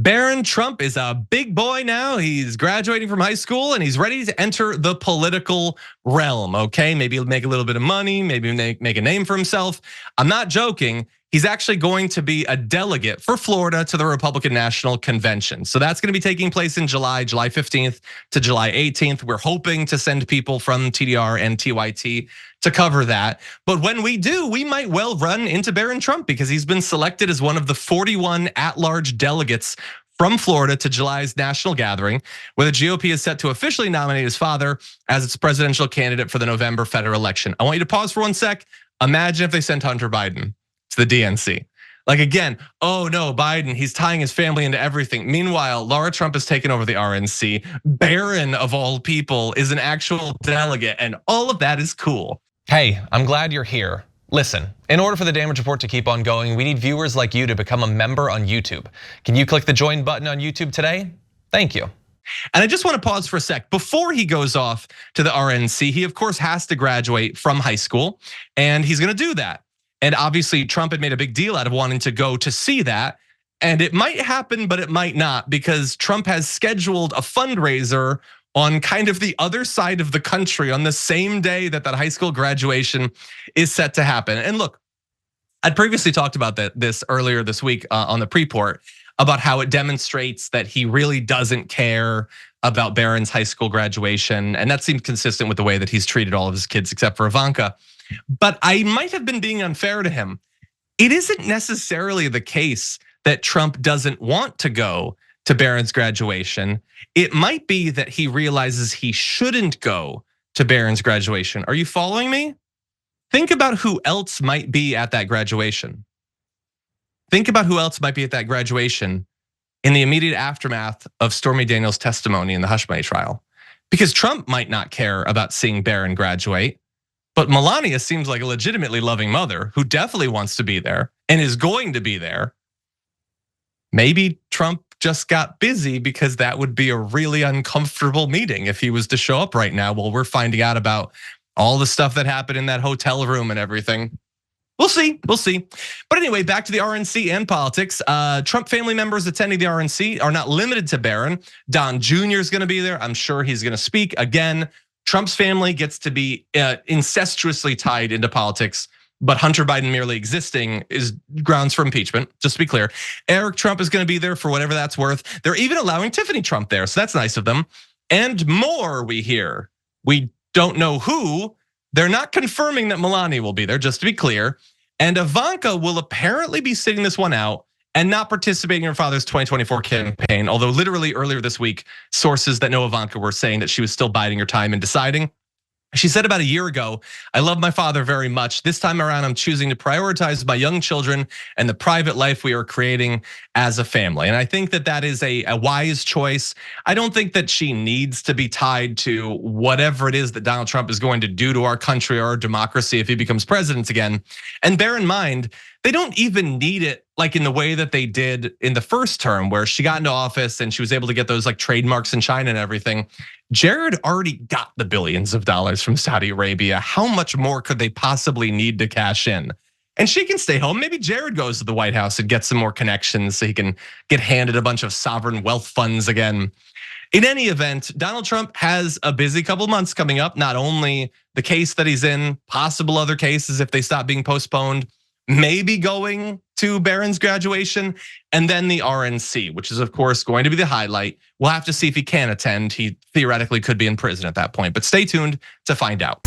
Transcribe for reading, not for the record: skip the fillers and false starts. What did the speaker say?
Barron Trump is a big boy now. He's graduating from high school and he's ready to enter the political realm, okay? Maybe he'll make a little bit of money, maybe make a name for himself. I'm not joking. He's actually going to be a delegate for Florida to the Republican National Convention. So that's going to be taking place in July 15th to July 18th. We're hoping to send people from TDR and TYT to cover that. But when we do, we might well run into Barron Trump because he's been selected as one of the 41 at-large delegates from Florida to July's national gathering, where the GOP is set to officially nominate his father as its presidential candidate for the November federal election. I want you to pause for 1 sec. Imagine if they sent Hunter Biden to the DNC. Like again, oh no, Biden, he's tying his family into everything. Meanwhile, Laura Trump has taken over the RNC. Barron, of all people, is an actual delegate, and all of that is cool. Hey, I'm glad you're here. Listen, in order for the damage report to keep on going, we need viewers like you to become a member on YouTube. Can you click the join button on YouTube today? Thank you. And I just want to pause for a sec. Before he goes off to the RNC, he of course has to graduate from high school, and he's gonna do that. And obviously Trump had made a big deal out of wanting to go to see that. And it might happen, but it might not, because Trump has scheduled a fundraiser on kind of the other side of the country on the same day that high school graduation is set to happen. And look, I'd previously talked about this earlier this week on the pre-port about how it demonstrates that he really doesn't care about Barron's high school graduation. And that seems consistent with the way that he's treated all of his kids except for Ivanka. But I might have been being unfair to him. It isn't necessarily the case that Trump doesn't want to go to Barron's graduation. It might be that he realizes he shouldn't go to Barron's graduation. Are you following me? Think about who else might be at that graduation. Think about who else might be at that graduation in the immediate aftermath of Stormy Daniels' testimony in the hush money trial. Because Trump might not care about seeing Barron graduate, but Melania seems like a legitimately loving mother who definitely wants to be there and is going to be there. Maybe Trump just got busy because that would be a really uncomfortable meeting if he was to show up right now while we're finding out about all the stuff that happened in that hotel room and everything. We'll see. But anyway, back to the RNC and politics. Trump family members attending the RNC are not limited to Barron. Don Jr. is gonna be there. I'm sure he's gonna speak. Again, Trump's family gets to be incestuously tied into politics, but Hunter Biden merely existing is grounds for impeachment, just to be clear. Eric Trump is gonna be there for whatever that's worth. They're even allowing Tiffany Trump there, so that's nice of them. And more we hear. We don't know who. They're not confirming that Melania will be there, just to be clear. And Ivanka will apparently be sitting this one out and not participating in her father's 2024 campaign. Although literally earlier this week, sources that know Ivanka were saying that she was still biding her time and deciding. She said about a year ago, I love my father very much. This time around, I'm choosing to prioritize my young children and the private life we are creating as a family. And I think that that is a wise choice. I don't think that she needs to be tied to whatever it is that Donald Trump is going to do to our country or our democracy if he becomes president again. And bear in mind, they don't even need it like in the way that they did in the first term, where she got into office and she was able to get those like trademarks in China and everything. Jared already got the billions of dollars from Saudi Arabia. How much more could they possibly need to cash in? And she can stay home. Maybe Jared goes to the White House and gets some more connections so he can get handed a bunch of sovereign wealth funds again. In any event, Donald Trump has a busy couple months coming up. Not only the case that he's in, possible other cases if they stop being postponed, maybe going to Barron's graduation, and then the RNC, which is of course going to be the highlight. We'll have to see if he can attend. He theoretically could be in prison at that point, but stay tuned to find out.